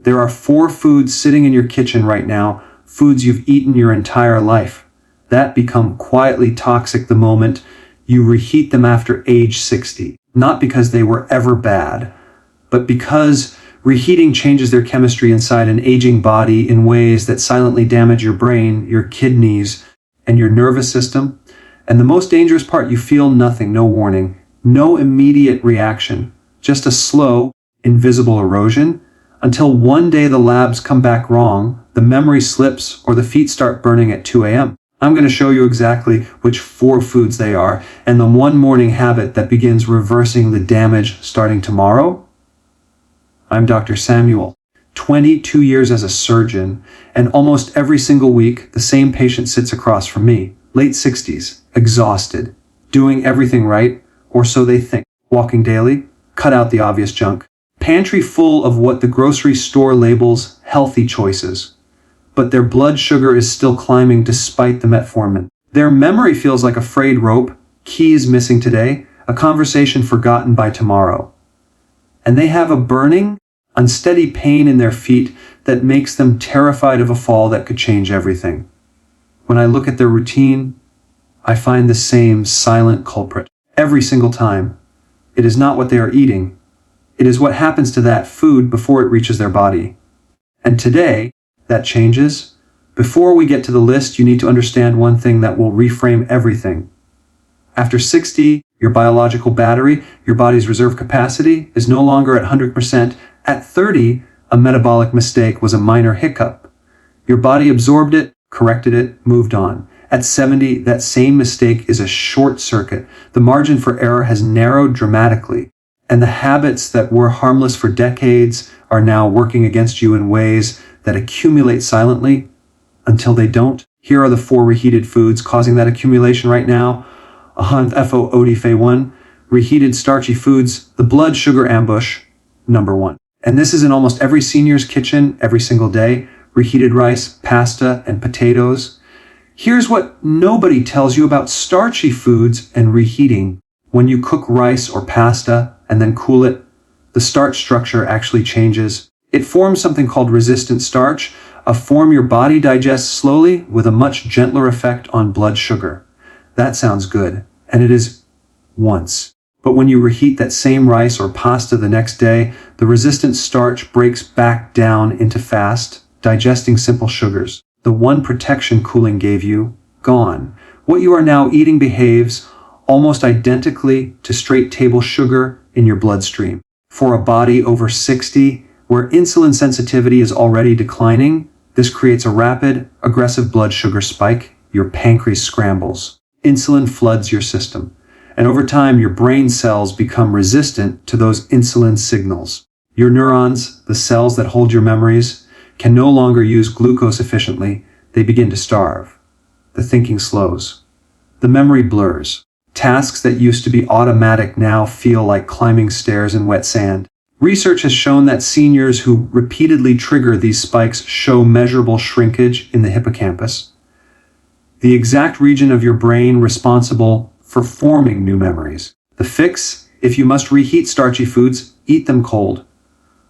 There are 4 foods sitting in your kitchen right now, foods you've eaten your entire life, that become quietly toxic the moment you reheat them after age 60. Not because they were ever bad, but because reheating changes their chemistry inside an aging body in ways that silently damage your brain, your kidneys, and your nervous system. And the most dangerous part, you feel nothing, no warning, no immediate reaction, just a slow, invisible erosion, until one day the labs come back wrong, the memory slips, or the feet start burning at 2 a.m. I'm going to show you exactly which 4 foods they are, and the one morning habit that begins reversing the damage starting tomorrow. I'm Dr. Samuel, 22 years as a surgeon, and almost every single week, the same patient sits across from me, late 60s, exhausted, doing everything right, or so they think, walking daily, cut out the obvious junk, pantry full of what the grocery store labels healthy choices. But their blood sugar is still climbing despite the metformin. Their memory feels like a frayed rope, keys missing today, a conversation forgotten by tomorrow. And they have a burning, unsteady pain in their feet that makes them terrified of a fall that could change everything. When I look at their routine, I find the same silent culprit. Every single time. It is not what they are eating. It is what happens to that food before it reaches their body. And today, that changes. Before we get to the list, you need to understand one thing that will reframe everything. After 60, your biological battery, your body's reserve capacity, is no longer at 100%. At 30, a metabolic mistake was a minor hiccup. Your body absorbed it, corrected it, moved on. At 70, that same mistake is a short circuit. The margin for error has narrowed dramatically. And the habits that were harmless for decades are now working against you in ways that accumulate silently until they don't. Here are the 4 reheated foods causing that accumulation right now. FOOD-1, reheated starchy foods, the blood sugar ambush, number 1. And this is in almost every senior's kitchen every single day. Reheated rice, pasta, and potatoes. Here's what nobody tells you about starchy foods and reheating. When you cook rice or pasta and then cool it, the starch structure actually changes. It forms something called resistant starch, a form your body digests slowly with a much gentler effect on blood sugar. That sounds good, and it is once. But when you reheat that same rice or pasta the next day, the resistant starch breaks back down into fast, digesting simple sugars. The one protection cooling gave you, gone. What you are now eating behaves almost identically to straight table sugar in your bloodstream. For a body over 60, where insulin sensitivity is already declining, this creates a rapid, aggressive blood sugar spike. Your pancreas scrambles. Insulin floods your system. And over time, your brain cells become resistant to those insulin signals. Your neurons, the cells that hold your memories, can no longer use glucose efficiently. They begin to starve. The thinking slows. The memory blurs. Tasks that used to be automatic now feel like climbing stairs in wet sand. Research has shown that seniors who repeatedly trigger these spikes show measurable shrinkage in the hippocampus, the exact region of your brain responsible for forming new memories. The fix: if you must reheat starchy foods, eat them cold.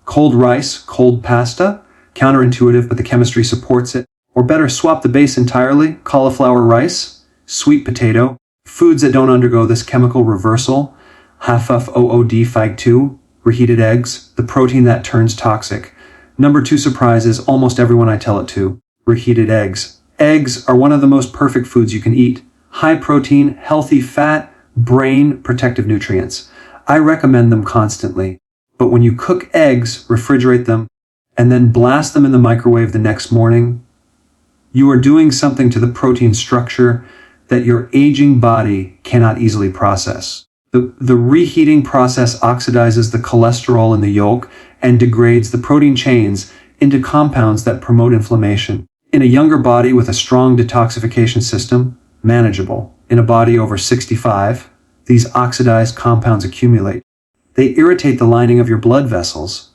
Cold rice, cold pasta, counterintuitive, but the chemistry supports it. Or better, swap the base entirely, cauliflower rice, sweet potato, foods that don't undergo this chemical reversal, FOOD-FAG2, reheated eggs, the protein that turns toxic. Number 2 surprise is almost everyone I tell it to, reheated eggs. Eggs are one of the most perfect foods you can eat. High protein, healthy fat, brain protective nutrients. I recommend them constantly. But when you cook eggs, refrigerate them, and then blast them in the microwave the next morning, you are doing something to the protein structure that your aging body cannot easily process. The reheating process oxidizes the cholesterol in the yolk and degrades the protein chains into compounds that promote inflammation. In a younger body with a strong detoxification system, manageable. In a body over 65, these oxidized compounds accumulate. They irritate the lining of your blood vessels.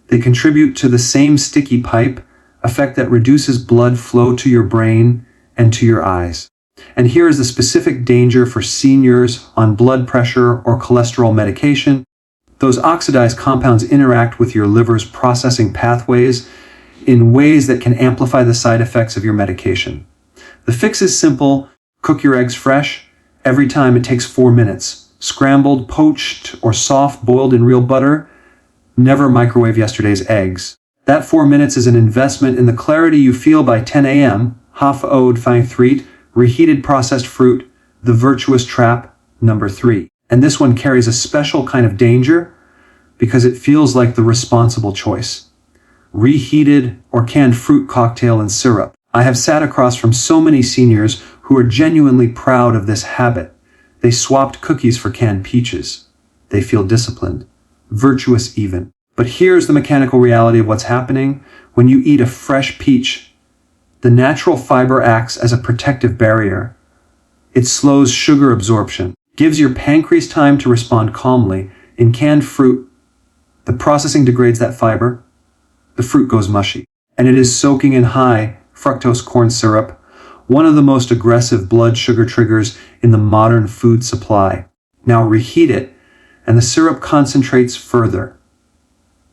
They contribute to the same sticky pipe effect that reduces blood flow to your brain and to your eyes. And here is the specific danger for seniors on blood pressure or cholesterol medication. Those oxidized compounds interact with your liver's processing pathways in ways that can amplify the side effects of your medication. The fix is simple. Cook your eggs fresh. Every time it takes 4 minutes. Scrambled, poached, or soft boiled in real butter. Never microwave yesterday's eggs. That 4 minutes is an investment in the clarity you feel by 10 a.m. Half-ode fine threat, reheated processed fruit, the virtuous trap, number 3. And this one carries a special kind of danger because it feels like the responsible choice. Reheated or canned fruit cocktail and syrup. I have sat across from so many seniors who are genuinely proud of this habit. They swapped cookies for canned peaches. They feel disciplined, virtuous even. But here's the mechanical reality of what's happening. When you eat a fresh peach, the natural fiber acts as a protective barrier. It slows sugar absorption, gives your pancreas time to respond calmly. In canned fruit, the processing degrades that fiber. The fruit goes mushy, and it is soaking in high fructose corn syrup, one of the most aggressive blood sugar triggers in the modern food supply. Now reheat it, and the syrup concentrates further.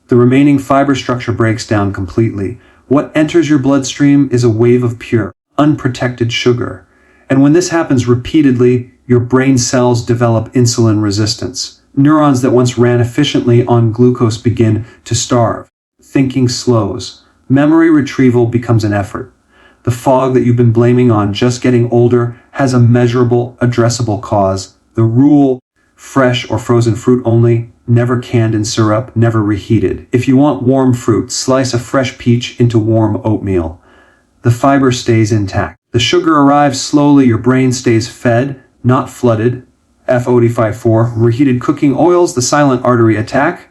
The remaining fiber structure breaks down completely. What enters your bloodstream is a wave of pure, unprotected sugar. And when this happens repeatedly, your brain cells develop insulin resistance. Neurons that once ran efficiently on glucose begin to starve. Thinking slows. Memory retrieval becomes an effort. The fog that you've been blaming on just getting older has a measurable, addressable cause. The rule: fresh or frozen fruit only, never canned in syrup, never reheated. If you want warm fruit, slice a fresh peach into warm oatmeal. The fiber stays intact. The sugar arrives slowly, your brain stays fed, not flooded. FOD54, reheated cooking oils, the silent artery attack.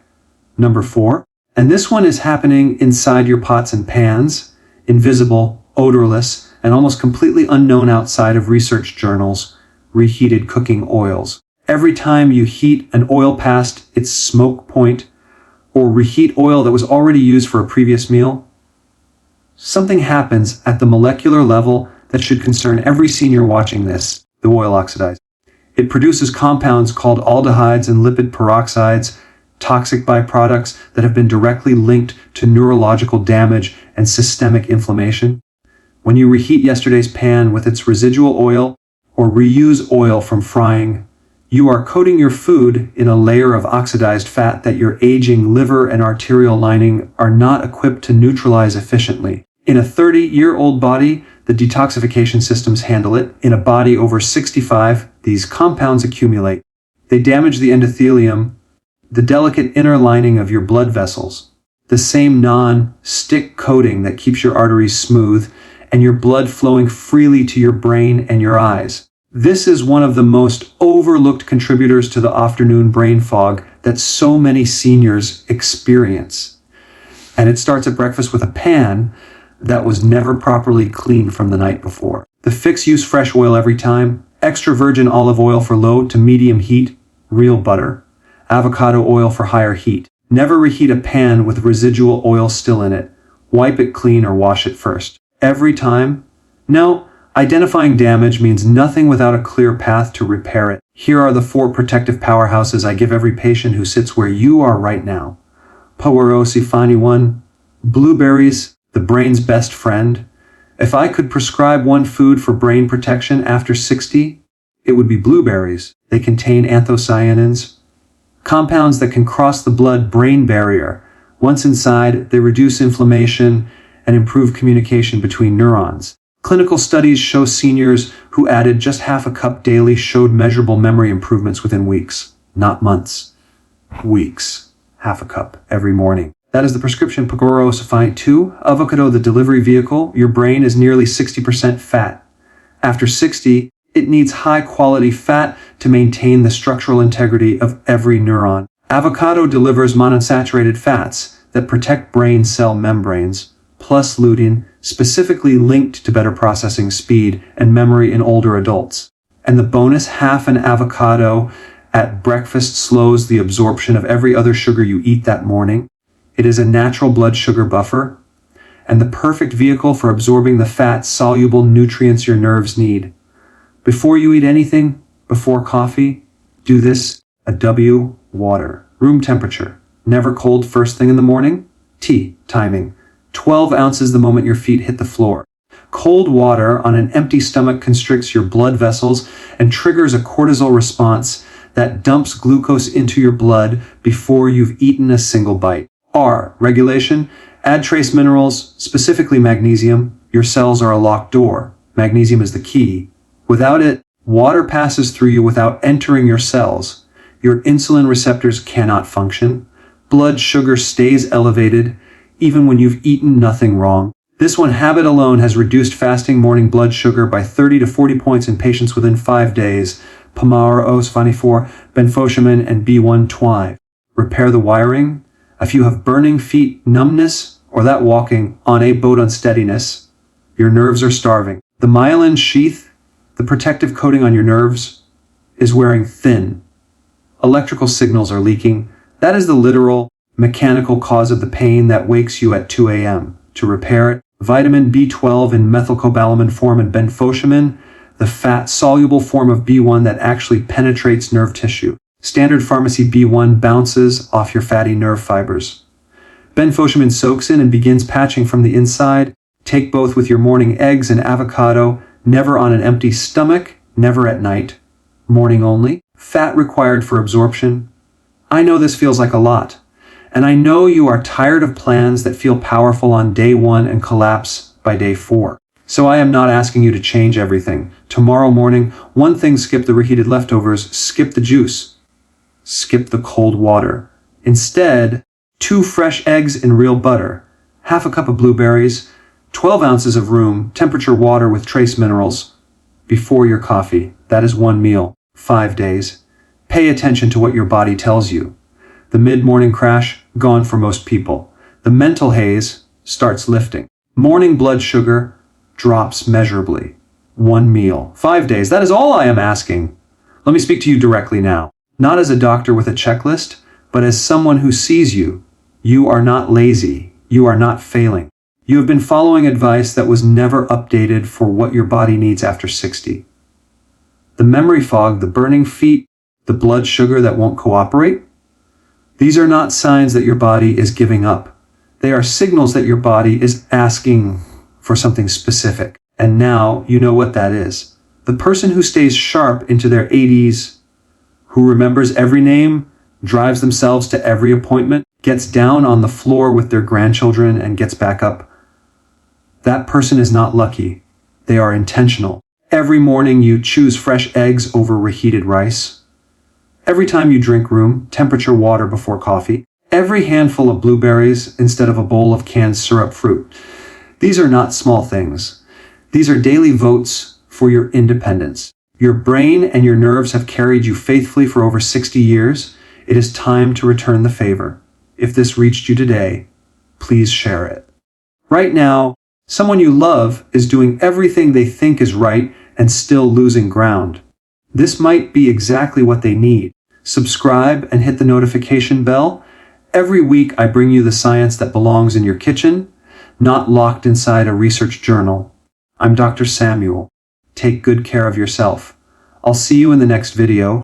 Number 4. And this one is happening inside your pots and pans, invisible, odorless, and almost completely unknown outside of research journals. Reheated cooking oils. Every time you heat an oil past its smoke point, or reheat oil that was already used for a previous meal, something happens at the molecular level that should concern every senior watching this. The oil oxidizes. It produces compounds called aldehydes and lipid peroxides, toxic byproducts that have been directly linked to neurological damage and systemic inflammation. When you reheat yesterday's pan with its residual oil, or reuse oil from frying, you are coating your food in a layer of oxidized fat that your aging liver and arterial lining are not equipped to neutralize efficiently. In a 30-year-old body, the detoxification systems handle it. In a body over 65, these compounds accumulate. They damage the endothelium, the delicate inner lining of your blood vessels, the same non-stick coating that keeps your arteries smooth and your blood flowing freely to your brain and your eyes. This is one of the most overlooked contributors to the afternoon brain fog that so many seniors experience. And it starts at breakfast with a pan that was never properly cleaned from the night before. The fix: use fresh oil every time, extra virgin olive oil for low to medium heat, real butter, avocado oil for higher heat. Never reheat a pan with residual oil still in it. Wipe it clean or wash it first. Every time? No, identifying damage means nothing without a clear path to repair it. Here are the 4 protective powerhouses I give every patient who sits where you are right now. Powerosi Fani 1, blueberries, the brain's best friend. If I could prescribe one food for brain protection after 60, it would be blueberries. They contain anthocyanins, compounds that can cross the blood-brain barrier. Once inside, they reduce inflammation and improve communication between neurons. Clinical studies show seniors who added just half a cup daily showed measurable memory improvements within weeks, not months. Weeks. Half a cup every morning. That is the prescription. Pagoro Safai 2, avocado, the delivery vehicle. Your brain is nearly 60% fat. After 60, it needs high-quality fat to maintain the structural integrity of every neuron. Avocado delivers monounsaturated fats that protect brain cell membranes, plus lutein, specifically linked to better processing speed and memory in older adults. And the bonus: half an avocado at breakfast slows the absorption of every other sugar you eat that morning. It is a natural blood sugar buffer, and the perfect vehicle for absorbing the fat-soluble nutrients your nerves need. Before you eat anything, before coffee, do this: a W, water. Room temperature. Never cold first thing in the morning. Tea. Timing. 12 ounces the moment your feet hit the floor. Cold water on an empty stomach constricts your blood vessels and triggers a cortisol response that dumps glucose into your blood before you've eaten a single bite. R. Regulation. Add trace minerals, specifically magnesium. Your cells are a locked door. Magnesium is the key. Without it, water passes through you without entering your cells. Your insulin receptors cannot function. Blood sugar stays elevated, even when you've eaten nothing wrong. This one habit alone has reduced fasting morning blood sugar by 30 to 40 points in patients within 5 days. Pamar Os 24, benfotiamine, and B1 twi. Repair the wiring. If you have burning feet, numbness, or that walking on a boat unsteadiness, your nerves are starving. The myelin sheath, the protective coating on your nerves, is wearing thin. Electrical signals are leaking. That is the literal, mechanical cause of the pain that wakes you at 2 a.m. To repair it, vitamin B12 in methylcobalamin form and benfotiamine, the fat-soluble form of B1 that actually penetrates nerve tissue. Standard pharmacy B1 bounces off your fatty nerve fibers. Benfotiamine soaks in and begins patching from the inside. Take both with your morning eggs and avocado, never on an empty stomach, never at night. Morning only. Fat required for absorption. I know this feels like a lot. And I know you are tired of plans that feel powerful on day 1 and collapse by day 4. So I am not asking you to change everything. Tomorrow morning, one thing: skip the reheated leftovers, skip the juice, skip the cold water. Instead, 2 fresh eggs in real butter, half a cup of blueberries, 12 ounces of room temperature water with trace minerals before your coffee. That is 1 meal, 5 days. Pay attention to what your body tells you. The mid-morning crash, gone for most people. The mental haze starts lifting. Morning blood sugar drops measurably. 1 meal, 5 days. That is all I am asking. Let me speak to you directly now. Not as a doctor with a checklist, but as someone who sees you. You are not lazy. You are not failing. You have been following advice that was never updated for what your body needs after 60. The memory fog, the burning feet, the blood sugar that won't cooperate. These are not signs that your body is giving up. They are signals that your body is asking for something specific. And now you know what that is. The person who stays sharp into their 80s, who remembers every name, drives themselves to every appointment, gets down on the floor with their grandchildren and gets back up. That person is not lucky. They are intentional. Every morning you choose fresh eggs over reheated rice. Every time you drink room temperature water before coffee. Every handful of blueberries instead of a bowl of canned syrup fruit. These are not small things. These are daily votes for your independence. Your brain and your nerves have carried you faithfully for over 60 years. It is time to return the favor. If this reached you today, please share it. Right now, someone you love is doing everything they think is right and still losing ground. This might be exactly what they need. Subscribe and hit the notification bell. Every week I bring you the science that belongs in your kitchen, not locked inside a research journal. I'm Dr. Samuel. Take good care of yourself. I'll see you in the next video.